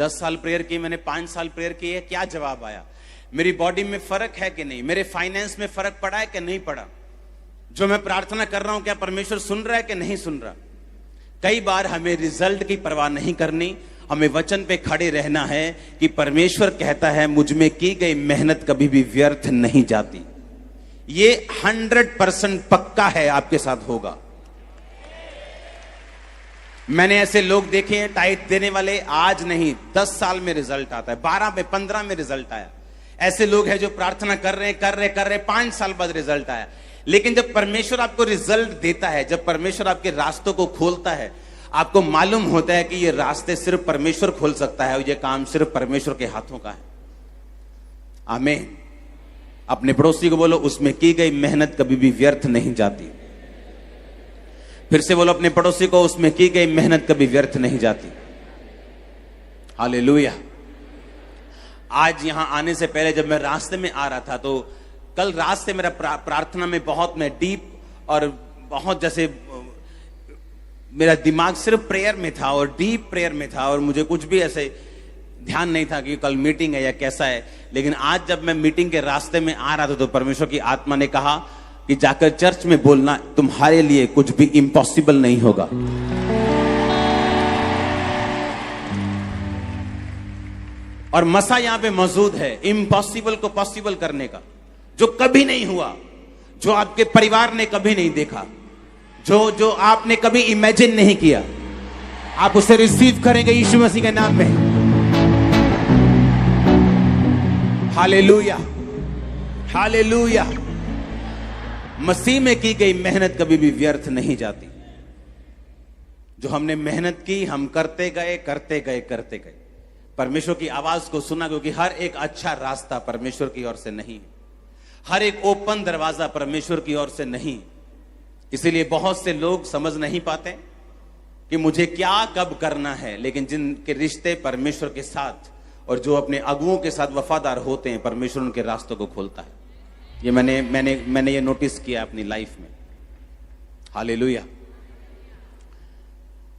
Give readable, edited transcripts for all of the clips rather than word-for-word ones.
10 साल प्रेयर की, मैंने 5 साल प्रेयर की है, क्या जवाब आया? मेरी बॉडी में फर्क है कि नहीं? मेरे फाइनेंस में फर्क पड़ा है कि नहीं पड़ा? जो मैं प्रार्थना कर रहा हूं क्या परमेश्वर सुन रहा है कि नहीं सुन रहा? कई बार हमें रिजल्ट की परवाह नहीं करनी, हमें वचन पे खड़े रहना है कि परमेश्वर कहता है मुझ में की गई मेहनत कभी भी व्यर्थ नहीं जाती। ये 100% पक्का है, आपके साथ होगा। मैंने ऐसे लोग देखे हैं टाइट देने वाले, आज नहीं 10 साल में रिजल्ट आता है, 12 में 15 में रिजल्ट आया। ऐसे लोग हैं जो प्रार्थना कर रहे 5 साल बाद रिजल्ट आया। लेकिन जब परमेश्वर आपको रिजल्ट देता है, जब परमेश्वर आपके रास्तों को खोलता है, आपको मालूम होता है कि ये रास्ते सिर्फ परमेश्वर खोल सकता है और ये काम सिर्फ परमेश्वर के हाथों का है। आमीन। अपने पड़ोसी को बोलो, उसमें की गई मेहनत कभी भी व्यर्थ नहीं जाती। फिर से बोलो अपने पड़ोसी को, उसमें की गई मेहनत कभी व्यर्थ नहीं जाती। हालेलुया। आज यहां आने से पहले जब मैं रास्ते में आ रहा था, तो कल रात से मेरा प्रार्थना में बहुत मैं डीप और बहुत जैसे मेरा दिमाग सिर्फ प्रेयर में था और डीप प्रेयर में था, और मुझे कुछ भी ऐसे ध्यान नहीं था कि कल मीटिंग है या कैसा है। लेकिन आज जब मैं मीटिंग के रास्ते में आ रहा था तो परमेश्वर की आत्मा ने कहा कि जाकर चर्च में बोलना, तुम्हारे लिए कुछ भी इम्पॉसिबल नहीं होगा। और मसा यहां पे मौजूद है इम्पॉसिबल को पॉसिबल करने का, जो कभी नहीं हुआ, जो आपके परिवार ने कभी नहीं देखा, जो आपने कभी इमेजिन नहीं किया, आप उसे रिसीव करेंगे यीशु मसीह के नाम में। Hallelujah, hallelujah. मसीह में की गई मेहनत कभी भी व्यर्थ नहीं जाती। जो हमने मेहनत की, हम करते गए। परमेश्वर की आवाज को सुना, क्योंकि हर एक अच्छा रास्ता परमेश्वर की ओर से नहीं, हर एक ओपन दरवाजा परमेश्वर की ओर से नहीं। इसीलिए बहुत से लोग समझ नहीं पाते कि मुझे क्या कब करना है। लेकिन जिनके रिश्ते परमेश्वर के साथ और जो अपने अगुओं के साथ वफादार होते हैं, परमेश्वर उनके रास्तों को खोलता है। ये मैंने ये नोटिस किया अपनी लाइफ में। हालेलुया।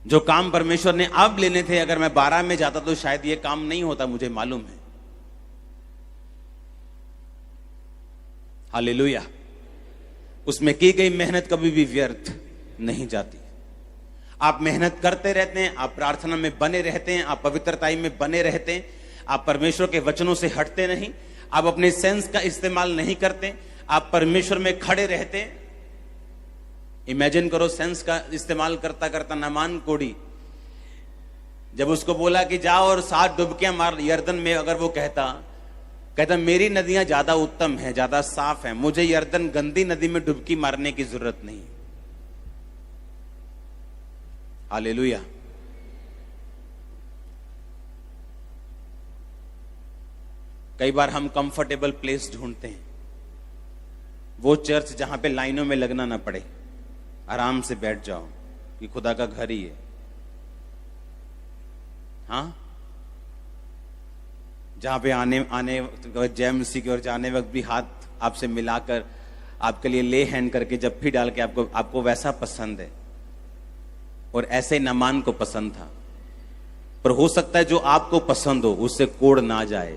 जो काम परमेश्वर ने अब लेने थे, अगर मैं 12 में जाता तो शायद ये काम नहीं होता, मुझे मालूम है। हालेलुया। उसमें की गई मेहनत कभी भी व्यर्थ नहीं जाती। आप मेहनत करते रहते हैं, आप प्रार्थना में बने रहते हैं, आप पवित्रताई में बने रहते हैं, आप परमेश्वर के वचनों से हटते नहीं, आप अपने सेंस का इस्तेमाल नहीं करते, आप परमेश्वर में खड़े रहते हैं। इमेजिन करो, सेंस का इस्तेमाल करता करता नामान कोड़ी जब उसको बोला कि जाओ और 7 डुबकियां मार यर्दन में, अगर वो कहता मेरी नदियां ज्यादा उत्तम है, ज्यादा साफ है, मुझे यर्दन गंदी नदी में डुबकी मारने की जरूरत नहीं। हालेलुया। कई बार हम कंफर्टेबल प्लेस ढूंढते हैं, वो चर्च जहां पे लाइनों में लगना ना पड़े, आराम से बैठ जाओ कि खुदा का घर ही है। हाँ, जहां पे आने जय मसीह की ओर जाने वक्त भी हाथ आपसे मिलाकर आपके लिए ले हैंड करके जप्फी डाल के आपको वैसा पसंद है, और ऐसे नमान को पसंद था। पर हो सकता है जो आपको पसंद हो उससे कोड़ ना जाए।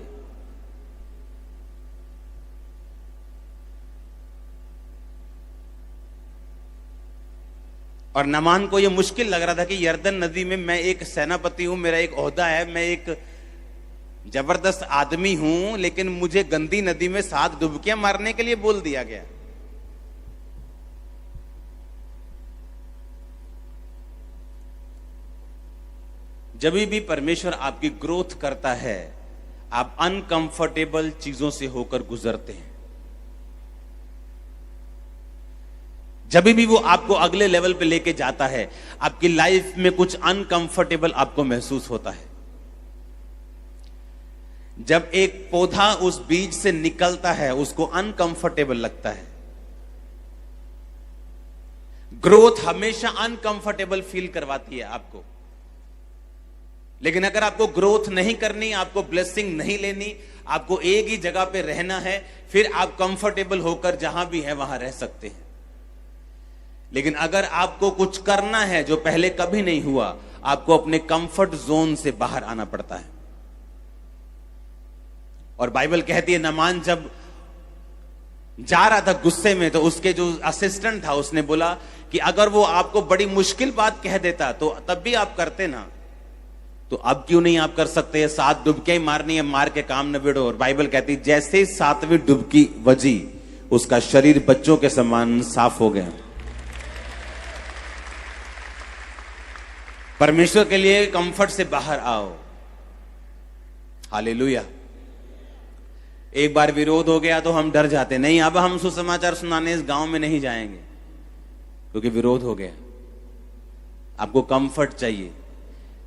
और नमान को यह मुश्किल लग रहा था कि यर्दन नदी में मैं एक सेनापति हूं, मेरा एक ओहदा है, मैं एक जबरदस्त आदमी हूं, लेकिन मुझे गंदी नदी में 7 डुबकियां मारने के लिए बोल दिया गया। जब भी परमेश्वर आपकी ग्रोथ करता है, आप अनकंफर्टेबल चीजों से होकर गुजरते हैं। जब भी वो आपको अगले लेवल पे लेके जाता है, आपकी लाइफ में कुछ अनकंफर्टेबल आपको महसूस होता है। जब एक पौधा उस बीज से निकलता है, उसको अनकंफर्टेबल लगता है। ग्रोथ हमेशा अनकंफर्टेबल फील करवाती है आपको। लेकिन अगर आपको ग्रोथ नहीं करनी, आपको ब्लेसिंग नहीं लेनी, आपको एक ही जगह पे रहना है, फिर आप कंफर्टेबल होकर जहां भी है वहां रह सकते हैं। लेकिन अगर आपको कुछ करना है जो पहले कभी नहीं हुआ, आपको अपने कंफर्ट जोन से बाहर आना पड़ता है। और बाइबल कहती है नामान जब जा रहा था गुस्से में, तो उसके जो असिस्टेंट था उसने बोला कि अगर वो आपको बड़ी मुश्किल बात कह देता तो तब भी आप करते ना, तो अब क्यों नहीं आप कर सकते? 7 डुबकियां ही मारनी है, मार के काम निबेड़ो। और बाइबल कहती है जैसे ही 7वीं डुबकी बजी, उसका शरीर बच्चों के समान साफ हो गया। परमेश्वर के लिए कंफर्ट से बाहर आओ। हालेलुया। एक बार विरोध हो गया तो हम डर जाते, नहीं अब हम सुसमाचार सुनाने इस गांव में नहीं जाएंगे क्योंकि विरोध हो गया। आपको कंफर्ट चाहिए,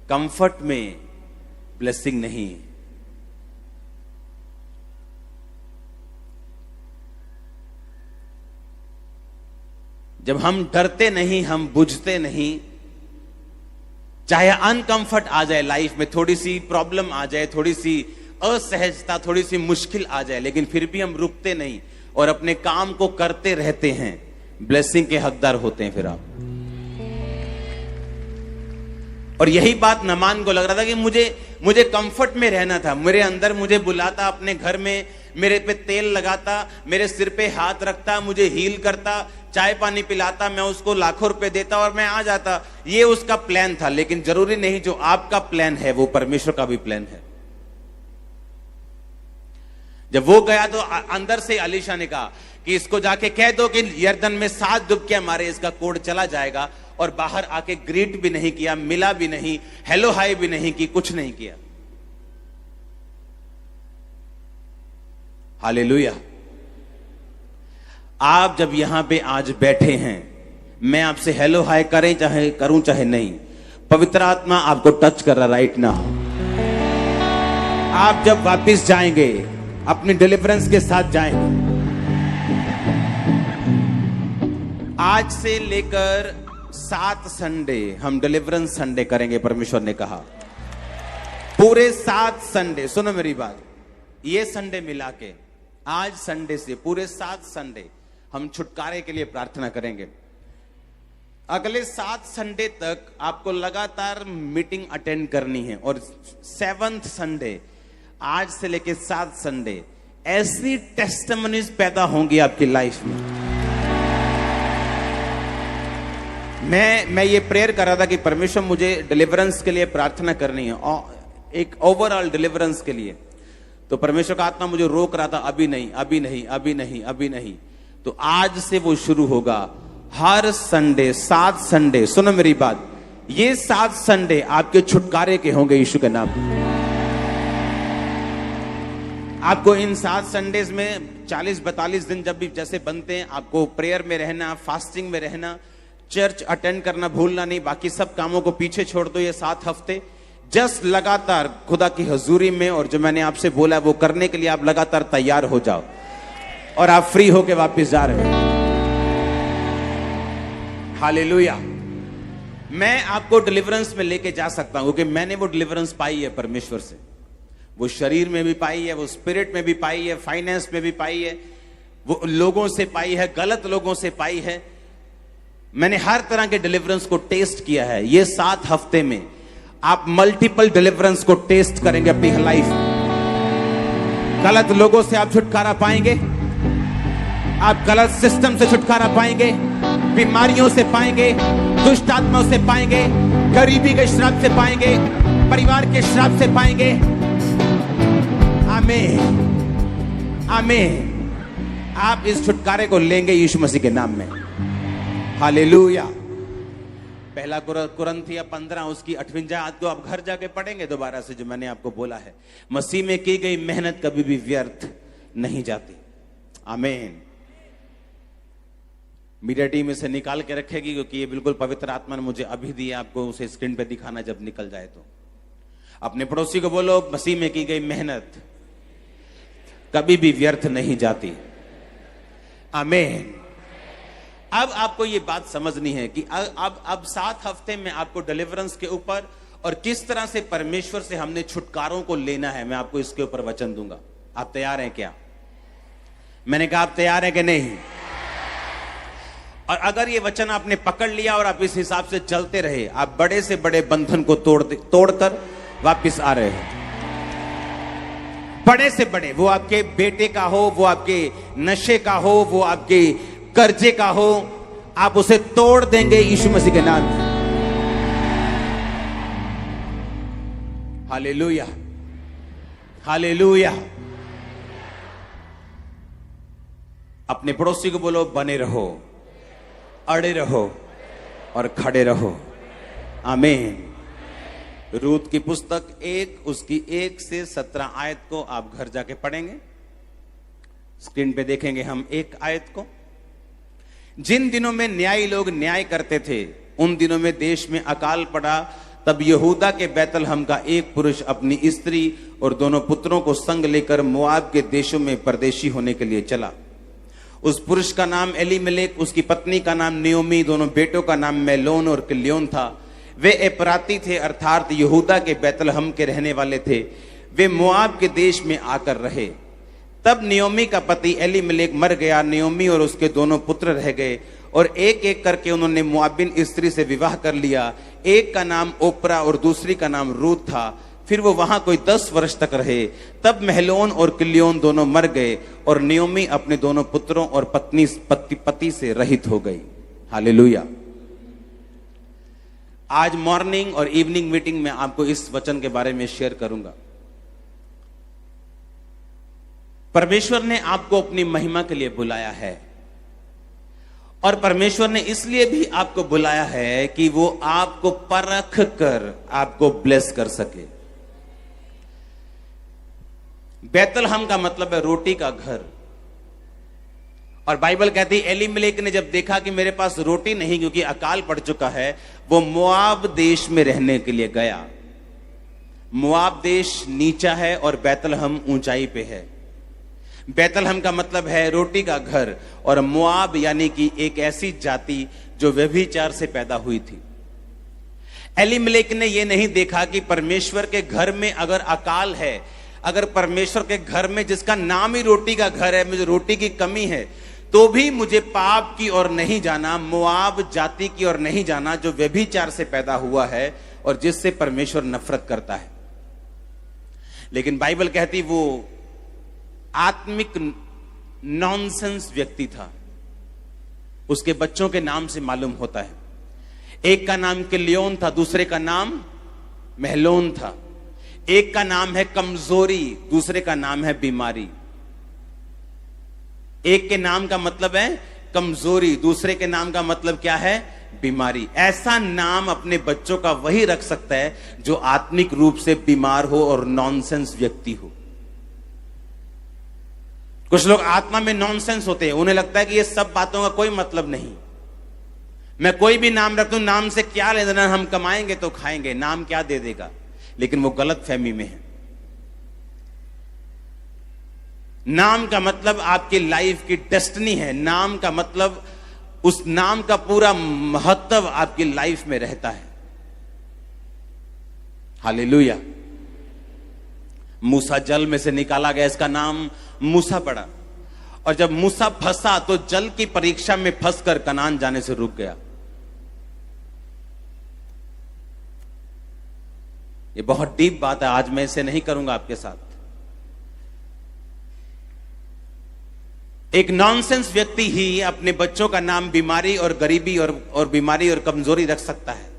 कंफर्ट में ब्लेसिंग नहीं है। जब हम डरते नहीं, हम बुझते नहीं, चाहे अनकंफर्ट आ जाए लाइफ में, थोड़ी सी प्रॉब्लम आ जाए, थोड़ी सी असहजता, थोड़ी सी मुश्किल आ जाए, लेकिन फिर भी हम रुकते नहीं और अपने काम को करते रहते हैं, ब्लेसिंग के हकदार होते हैं फिर आप। और यही बात नमान को लग रहा था कि मुझे कंफर्ट में रहना था। मेरे अंदर मुझे बुलाता अपने घर में, मेरे पे तेल लगाता, मेरे सिर पे हाथ रखता, मुझे हील करता, चाय पानी पिलाता, मैं उसको लाखों रुपए देता और मैं आ जाता। ये उसका प्लान था। लेकिन जरूरी नहीं जो आपका प्लान है वो परमेश्वर का भी प्लान है। जब वो गया तो अंदर से अलीशा ने कहा कि इसको जाके कह दो कि यरदन में 7 डुबकियां मारे, इसका कोड चला जाएगा। और बाहर आके ग्रीट भी नहीं किया, मिला भी नहीं, हेलो हाय भी नहीं की, कुछ नहीं किया। हालेलुया। आप जब यहां पे आज बैठे हैं, मैं आपसे हेलो हाय करें चाहे करूं चाहे नहीं, पवित्र आत्मा आपको टच कर रहा राइट नाउ। आप जब वापस जाएंगे अपनी डिलीवरेंस के साथ जाएंगे। आज से लेकर 7 संडे हम डिलीवरेंस संडे करेंगे, परमेश्वर ने कहा। पूरे 7 संडे, सुनो मेरी बात, ये संडे मिला के आज संडे से पूरे 7 संडे हम छुटकारे के लिए प्रार्थना करेंगे। अगले 7 संडे तक आपको लगातार मीटिंग अटेंड करनी है। और 7th संडे, आज से लेकर 7 संडे, ऐसी टेस्टिमनीज पैदा होंगी आपकी लाइफ में। मैं ये प्रेयर कर रहा था कि परमेश्वर मुझे डिलीवरेंस के लिए प्रार्थना करनी है, और एक ओवरऑल डिलीवरेंस के लिए। तो परमेश्वर का आत्मा मुझे रोक रहा था, अभी नहीं, अभी नहीं, अभी नहीं, अभी नहीं। तो आज से वो शुरू होगा। हर संडे 7 संडे, सुनो मेरी बात, ये 7 संडे आपके छुटकारे के होंगे यीशु के नाम। आपको इन 7 संडेज में 40-42 दिन जब भी जैसे बनते हैं, आपको प्रेयर में रहना, फास्टिंग में रहना, चर्च अटेंड करना भूलना नहीं। बाकी सब कामों को पीछे छोड़ दो। ये 7 हफ्ते जस्ट लगातार खुदा की हजूरी में, और जो मैंने आपसे बोला वो करने के लिए आप लगातार तैयार हो जाओ, और आप फ्री होके वापस जा रहे हो। हालेलुया। मैं आपको डिलीवरेंस में लेके जा सकता हूं क्योंकि मैंने वो डिलीवरेंस पाई है परमेश्वर से। वो शरीर में भी पाई है, वो स्पिरिट में भी पाई है, फाइनेंस में भी पाई है, वो लोगों से पाई है, गलत लोगों से पाई है। मैंने हर तरह के डिलीवरेंस को टेस्ट किया है। ये 7 हफ्ते में आप मल्टीपल डिलीवरेंस को टेस्ट करेंगे अपनी लाइफ में। गलत लोगों से आप छुटकारा पाएंगे, आप गलत सिस्टम से छुटकारा पाएंगे, बीमारियों से पाएंगे, दुष्ट आत्माओं से पाएंगे, गरीबी के श्राप से पाएंगे, परिवार के श्राप से पाएंगे। आमीन, आमीन। आप इस छुटकारे को लेंगे यीशु मसीह के नाम में। हालेलुया। पहला कुरिन्थियों 15 उसकी 58 आयत को आप घर जाके पढ़ेंगे दोबारा से, जो मैंने आपको बोला है। मसीह में की गई मेहनत कभी भी व्यर्थ नहीं जाती। आमीन। मीडिया टीम इसे निकाल के रखेगी क्योंकि ये बिल्कुल पवित्र आत्मा ने मुझे अभी दिया, आपको उसे स्क्रीन पे दिखाना जब निकल जाए। तो अपने पड़ोसी को बोलो, मसीह में की गई मेहनत कभी भी व्यर्थ नहीं जाती। आमीन। अब आपको ये बात समझनी है कि अब 7 हफ्ते में आपको डिलीवरेंस के ऊपर और किस तरह से परमेश्वर से हमने छुटकारों को लेना है, मैं आपको इसके ऊपर वचन दूंगा। आप तैयार हैं क्या? मैंने कहा आप तैयार हैं कि नहीं? और अगर ये वचन आपने पकड़ लिया और आप इस हिसाब से चलते रहे, आप बड़े से बड़े बंधन को तोड़कर वापिस आ रहे हैं। बड़े से बड़े, वो आपके बेटे का हो, वो आपके नशे का हो, वो आपके कर्जे का हो, आप उसे तोड़ देंगे यीशु मसीह के नाम में। Hallelujah, hallelujah. अपने पड़ोसी को बोलो, बने रहो, अड़े रहो और खड़े रहो। आमीन। रूत की पुस्तक 1 उसकी 1 से 17 आयत को आप घर जाके पढ़ेंगे। स्क्रीन पे देखेंगे हम एक आयत को। जिन दिनों में न्यायी लोग न्याय करते थे, उन दिनों में देश में अकाल पड़ा। तब यहूदा के बैतलहम का एक पुरुष अपनी स्त्री और दोनों पुत्रों को संग लेकर मोआब के देशों में परदेशी होने के लिए चला। उस पुरुष का नाम एलीमेलेक, उसकी पत्नी का नाम नियोमी, दोनों बेटों का नाम मैलोन और किल्योन था। वे एपराती थे, अर्थात यहूदा के बैतलहम के रहने वाले थे। वे मोआब के देश में आकर रहे। तब नियोमी का पति एलीमेलेक मर गया। नियोमी और उसके दोनों पुत्र रह गए और एक एक करके उन्होंने मोआबिन स्त्री से विवाह कर लिया। एक का नाम ओप्रा और दूसरी का नाम रूत था। फिर वो वहां कोई 10 वर्ष तक रहे। तब महलोन और किल्योन दोनों मर गए और नियोमी अपने दोनों पुत्रों और पति से रहित हो गई। हालेलुया। आज मॉर्निंग और इवनिंग मीटिंग में आपको इस वचन के बारे में शेयर करूंगा। परमेश्वर ने आपको अपनी महिमा के लिए बुलाया है और परमेश्वर ने इसलिए भी आपको बुलाया है कि वो आपको परख कर आपको ब्लेस कर सके। बैतलहम का मतलब है रोटी का घर। और बाइबल कहती है एलीमेलेक ने जब देखा कि मेरे पास रोटी नहीं क्योंकि अकाल पड़ चुका है, वो मोआब देश में रहने के लिए गया। मोआब देश नीचा है और बैतलहम ऊंचाई पे है। बैतलहम का मतलब है रोटी का घर और मोआब यानी कि एक ऐसी जाति जो व्यभिचार से पैदा हुई थी। एलीमेलेक ने यह नहीं देखा कि परमेश्वर के घर में अगर अकाल है, अगर परमेश्वर के घर में जिसका नाम ही रोटी का घर है, मुझे रोटी की कमी है, तो भी मुझे पाप की ओर नहीं जाना, मोआब जाति की ओर नहीं जाना जो व्यभिचार से पैदा हुआ है और जिससे परमेश्वर नफरत करता है। लेकिन बाइबल कहती वो आत्मिक नॉनसेंस व्यक्ति था। उसके बच्चों के नाम से मालूम होता है। एक का नाम किल्योन था, दूसरे का नाम महलोन था। एक का नाम है कमजोरी, दूसरे का नाम है बीमारी। एक के नाम का मतलब है कमजोरी, दूसरे के नाम का मतलब क्या है? बीमारी। ऐसा नाम अपने बच्चों का वही रख सकता है जो आत्मिक रूप से बीमार हो और नॉनसेंस व्यक्ति हो। कुछ लोग आत्मा में नॉनसेंस होते हैं, उन्हें लगता है कि ये सब बातों का कोई मतलब नहीं। मैं कोई भी नाम रख दूं, नाम से क्या लेना, हम कमाएंगे तो खाएंगे, नाम क्या दे देगा। लेकिन वो गलत फहमी में है। नाम का मतलब आपकी लाइफ की डेस्टिनी है। नाम का मतलब उस नाम का पूरा महत्व आपकी लाइफ में रहता है। हालेलुया। मूसा जल में से निकाला गया, इसका नाम मूसा पड़ा। और जब मूसा फंसा तो जल की परीक्षा में फंसकर कनान जाने से रुक गया। ये बहुत डीप बात है, आज मैं इसे नहीं करूंगा आपके साथ। एक नॉनसेंस व्यक्ति ही अपने बच्चों का नाम बीमारी और गरीबी और बीमारी और कमजोरी रख सकता है।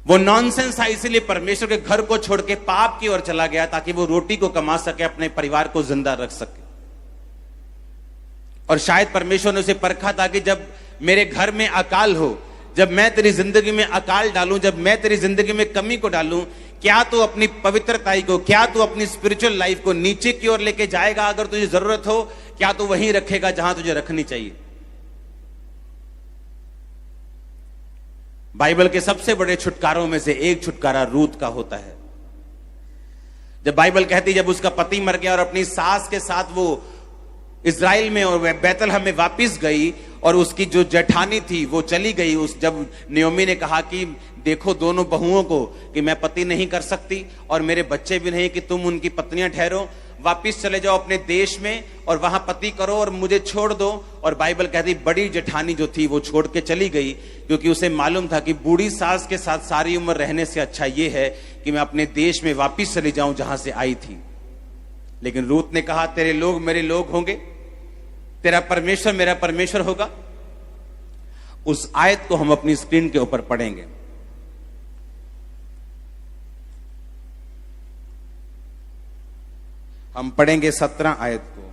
वो नॉनसेंस था, इसीलिए परमेश्वर के घर को छोड़ के पाप की ओर चला गया ताकि वो रोटी को कमा सके, अपने परिवार को जिंदा रख सके। और शायद परमेश्वर ने उसे परखा था कि जब मेरे घर में अकाल हो, जब मैं तेरी जिंदगी में अकाल डालूं, जब मैं तेरी जिंदगी में कमी को डालूं, क्या तू अपनी पवित्रताई को, क्या तू अपनी स्पिरिचुअल लाइफ को नीचे की ओर लेके जाएगा? अगर तुझे जरूरत हो, क्या तू वहीं रखेगा जहां तुझे रखनी चाहिए? बाइबल के सबसे बड़े छुटकारों में से एक छुटकारा रूत का होता है। जब बाइबल कहती जब उसका पति मर गया और अपनी सास के साथ वो इज़राइल में और बैतलहम में वापस गई और उसकी जो जेठानी थी वो चली गई, जब नियोमी ने कहा कि देखो दोनों बहुओं को कि मैं पति नहीं कर सकती और मेरे बच्चे भी नहीं कि तुम उनकी पत्नियां ठहरो, वापिस चले जाओ अपने देश में और वहां पति करो और मुझे छोड़ दो। और बाइबल कहती बड़ी जेठानी जो थी वो छोड़ के चली गई, क्योंकि उसे मालूम था कि बूढ़ी सास के साथ सारी उम्र रहने से अच्छा ये है कि मैं अपने देश में वापिस चली जाऊं जहां से आई थी। लेकिन रूत ने कहा तेरे लोग मेरे लोग होंगे, तेरा परमेश्वर मेरा परमेश्वर होगा। उस आयत को हम अपनी स्क्रीन के ऊपर पढ़ेंगे। हम पढ़ेंगे 17 आयत को।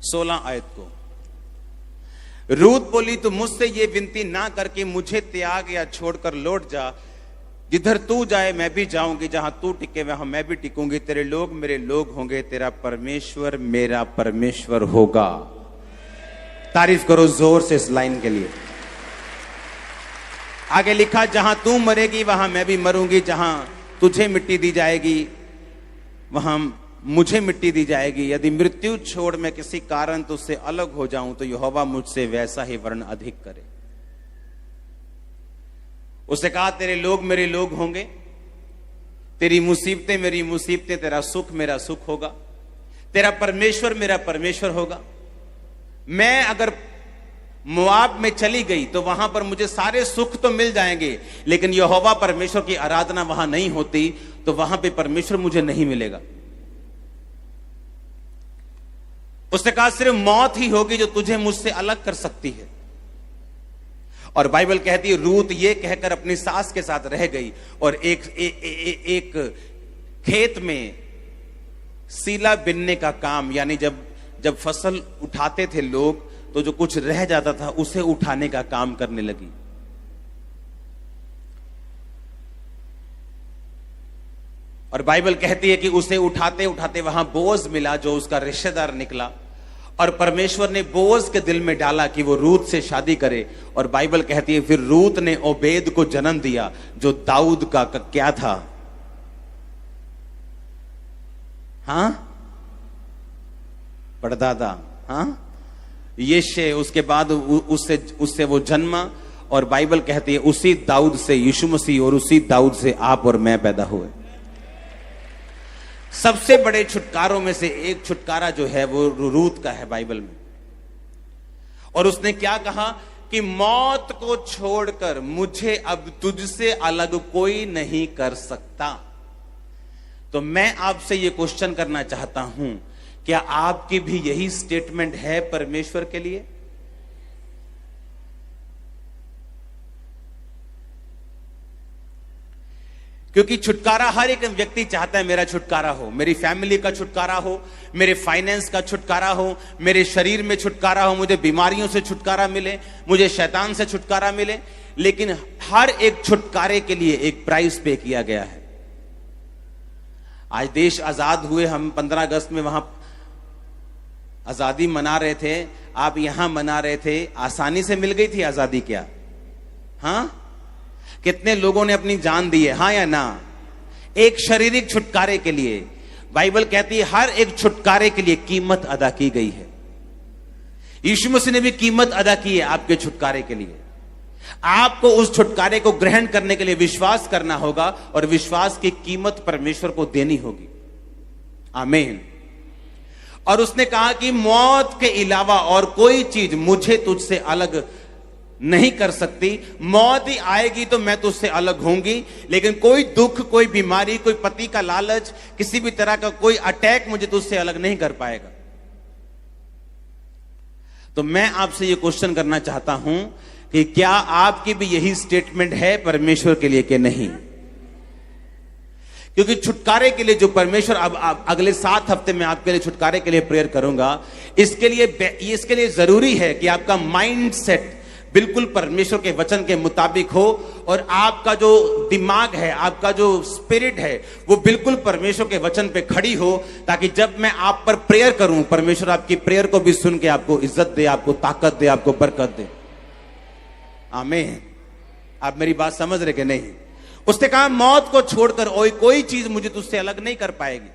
सोलह आयत को। रूत बोली तो मुझसे ये विनती ना करके मुझे त्याग या छोड़कर लौट जा, जिधर तू जाए मैं भी जाऊंगी, जहां तू टिके वहां मैं भी टिकूंगी, तेरे लोग मेरे लोग होंगे, तेरा परमेश्वर मेरा परमेश्वर होगा। तारीफ करो जोर से इस लाइन के लिए। आगे लिखा जहां तू मरेगी वहां मैं भी मरूंगी, जहां तुझे मिट्टी दी जाएगी वहां मुझे मिट्टी दी जाएगी। यदि मृत्यु छोड़ मैं किसी कारण तुझसे अलग हो जाऊं तो यहोवा मुझसे वैसा ही वर्ण अधिक करे। उसने कहा तेरे लोग मेरे लोग होंगे, तेरी मुसीबतें मेरी मुसीबतें, तेरा सुख मेरा सुख होगा, तेरा परमेश्वर मेरा परमेश्वर होगा। मैं अगर मोआब में चली गई तो वहां पर मुझे सारे सुख तो मिल जाएंगे, लेकिन यहोवा परमेश्वर की आराधना वहां नहीं होती तो वहां पे परमेश्वर मुझे नहीं मिलेगा। उसने कहा सिर्फ मौत ही होगी जो तुझे मुझसे अलग कर सकती है। और बाइबल कहती है रूत ये कहकर अपनी सास के साथ रह गई और एक खेत में सीला बिनने का काम, यानी जब फसल उठाते थे लोग तो जो कुछ रह जाता था उसे उठाने का काम करने लगी। और बाइबल कहती है कि उसे उठाते उठाते वहां बोअज मिला जो उसका रिश्तेदार निकला, और परमेश्वर ने बोअज के दिल में डाला कि वो रूत से शादी करे। और बाइबल कहती है फिर रूत ने ओबेद को जन्म दिया जो दाऊद का क्या था, हां परदादा, हां यिशै। उसके बाद उससे वो जन्मा और बाइबल कहती है उसी दाऊद से यीशु मसीह और उसी दाऊद से आप और मैं पैदा हुए। सबसे बड़े छुटकारों में से एक छुटकारा जो है वो रूत का है बाइबल में। और उसने क्या कहा कि मौत को छोड़कर मुझे अब तुझसे अलग कोई नहीं कर सकता। तो मैं आपसे ये क्वेश्चन करना चाहता हूं, क्या आपकी भी यही स्टेटमेंट है परमेश्वर के लिए? क्योंकि छुटकारा हर एक व्यक्ति चाहता है मेरा छुटकारा हो, मेरी फैमिली का छुटकारा हो, मेरे फाइनेंस का छुटकारा हो, मेरे शरीर में छुटकारा हो, मुझे बीमारियों से छुटकारा मिले, मुझे शैतान से छुटकारा मिले। लेकिन हर एक छुटकारे के लिए एक प्राइस पे किया गया है। आज देश आजाद हुए, हम 15 अगस्त में वहां आजादी मना रहे थे, आप यहां मना रहे थे, आसानी से मिल गई थी आजादी क्या? हां, कितने लोगों ने अपनी जान दी है, हां या ना? एक शारीरिक छुटकारे के लिए बाइबल कहती है हर एक छुटकारे के लिए कीमत अदा की गई है। यीशु मसीह ने भी कीमत अदा की है आपके छुटकारे के लिए। आपको उस छुटकारे को ग्रहण करने के लिए विश्वास करना होगा और विश्वास की कीमत परमेश्वर को देनी होगी। आमीन। और उसने कहा कि मौत के अलावा और कोई चीज मुझे तुझसे अलग नहीं कर सकती। मौत ही आएगी तो मैं तुझसे अलग होंगी, लेकिन कोई दुख, कोई बीमारी, कोई पति का लालच, किसी भी तरह का कोई अटैक मुझे तुझसे अलग नहीं कर पाएगा। तो मैं आपसे यह क्वेश्चन करना चाहता हूं कि क्या आपकी भी यही स्टेटमेंट है परमेश्वर के लिए कि नहीं? क्योंकि छुटकारे के लिए जो परमेश्वर अब अगले 7 हफ्ते में आपके लिए छुटकारे के लिए प्रेयर करूंगा, इसके लिए जरूरी है कि आपका माइंड सेट बिल्कुल परमेश्वर के वचन के मुताबिक हो और आपका जो दिमाग है, आपका जो स्पिरिट है, वो बिल्कुल परमेश्वर के वचन पे खड़ी हो, ताकि जब मैं आप पर प्रेयर करूं परमेश्वर आपकी प्रेयर को भी सुन के आपको इज्जत दे, आपको ताकत दे, आपको बरकत दे। आमीन। आप मेरी बात समझ रहे कि नहीं? उसने कहा मौत को छोड़कर और कोई चीज मुझे तुझसे अलग नहीं कर पाएगी।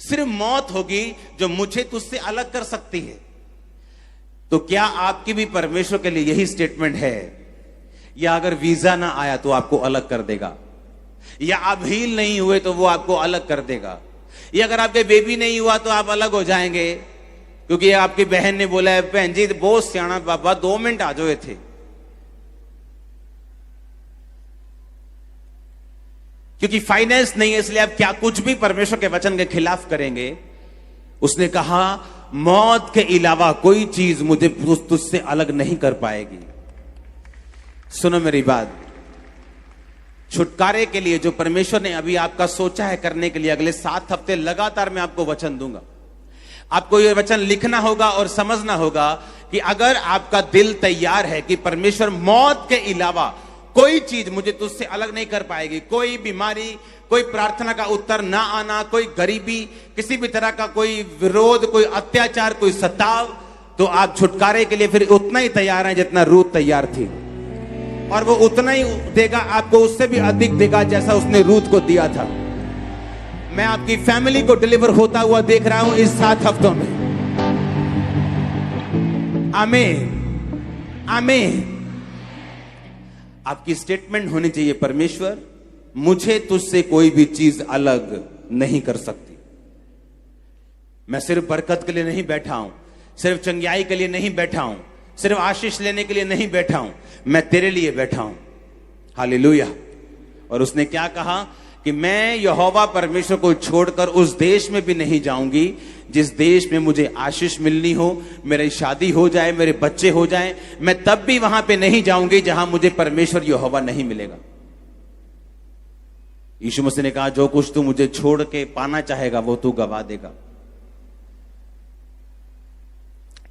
सिर्फ मौत होगी जो मुझे तुझसे अलग कर सकती है। तो क्या आपकी भी परमेश्वर के लिए यही स्टेटमेंट है? या अगर वीजा ना आया तो आपको अलग कर देगा, या आप हील नहीं हुए तो वो आपको अलग कर देगा, या अगर आपके बेबी नहीं हुआ तो आप अलग हो जाएंगे? क्योंकि आपकी बहन ने बोला है, बहन जी बहुत सियाना बाबा, 2 मिनट आ जाओ थे। क्योंकि फाइनेंस नहीं है इसलिए आप क्या कुछ भी परमेश्वर के वचन के खिलाफ करेंगे। उसने कहा मौत के अलावा कोई चीज मुझे तुझसे अलग नहीं कर पाएगी। सुनो मेरी बात, छुटकारे के लिए जो परमेश्वर ने अभी आपका सोचा है करने के लिए, अगले 7 हफ्ते लगातार मैं आपको वचन दूंगा। आपको यह वचन लिखना होगा और समझना होगा कि अगर आपका दिल तैयार है कि परमेश्वर मौत के अलावा कोई चीज मुझे तुझसे अलग नहीं कर पाएगी, कोई बीमारी, कोई प्रार्थना का उत्तर ना आना, कोई गरीबी, किसी भी तरह का कोई विरोध, कोई अत्याचार, कोई सताव, तो आप छुटकारे के लिए फिर उतना ही तैयार हैं जितना रूत तैयार थी। और वो उतना ही देगा आपको, उससे भी अधिक देगा जैसा उसने रूत को दिया था। मैं आपकी फैमिली को डिलीवर होता हुआ देख रहा हूं इस 7 हफ्तों में। आमीन, आमीन। आपकी स्टेटमेंट होनी चाहिए, परमेश्वर मुझे तुझसे कोई भी चीज अलग नहीं कर सकती। मैं सिर्फ बरकत के लिए नहीं बैठा हूं, सिर्फ चंगियाई के लिए नहीं बैठा हूं, सिर्फ आशीष लेने के लिए नहीं बैठा हूं, मैं तेरे लिए बैठा हूं। हालेलुया। और उसने क्या कहा कि मैं यहोवा परमेश्वर को छोड़कर उस देश में भी नहीं जाऊंगी जिस देश में मुझे आशीष मिलनी हो, मेरी शादी हो जाए, मेरे बच्चे हो जाएं, मैं तब भी वहां पे नहीं जाऊंगी जहां मुझे परमेश्वर यहोवा नहीं मिलेगा। यीशु मसीह ने कहा जो कुछ तू मुझे छोड़ के पाना चाहेगा वो तू गवा देगा।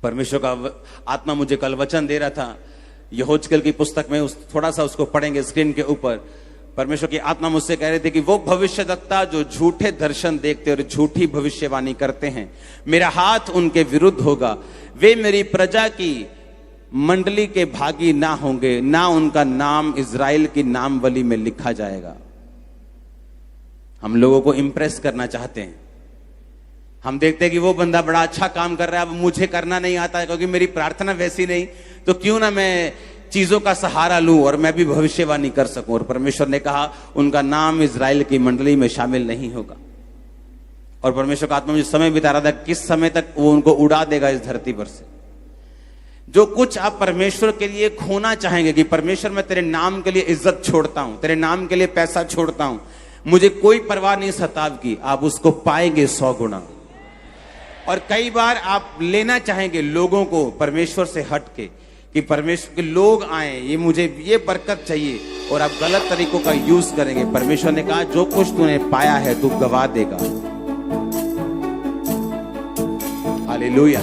परमेश्वर का आत्मा मुझे कल वचन दे रहा था, यहोजकेल की पुस्तक में थोड़ा सा उसको पढ़ेंगे स्क्रीन के ऊपर। परमेश्वर की आत्मा मुझसे कह रहे थे कि वो भविष्यवक्ता जो झूठे दर्शन देखते और झूठी भविष्यवाणी करते हैं, मेरा हाथ उनके विरुद्ध होगा। वे मेरी प्रजा की मंडली के भागी ना होंगे, ना उनका नाम इजराइल की नामवली में लिखा जाएगा। हम लोगों को इंप्रेस करना चाहते हैं। हम देखते हैं कि वो बंदा बड़ा अच्छा काम कर रहा है, अब मुझे करना नहीं आता है क्योंकि मेरी प्रार्थना वैसी नहीं, तो क्यों ना मैं चीजों का सहारा लूं और मैं भी भविष्यवाणी कर सकूं। और परमेश्वर ने कहा उनका नाम इजराइल की मंडली में शामिल नहीं होगा। और परमेश्वर का आत्मा मुझे समय बिता रहा था किस समय तक वो उनको उड़ा देगा इस धरती पर से। जो कुछ आप परमेश्वर के लिए खोना चाहेंगे कि परमेश्वर मैं तेरे नाम के लिए इज्जत छोड़ता हूं, तेरे नाम के लिए पैसा छोड़ता हूं, मुझे कोई परवाह नहीं सताव की, आप उसको पाएंगे 100 गुना। और कई बार आप लेना चाहेंगे लोगों को परमेश्वर से हट के कि परमेश्वर के लोग आए, ये मुझे ये बरकत चाहिए, और आप गलत तरीकों का यूज करेंगे। परमेश्वर ने कहा जो कुछ तूने पाया है तू गवा देगा। हालेलुया।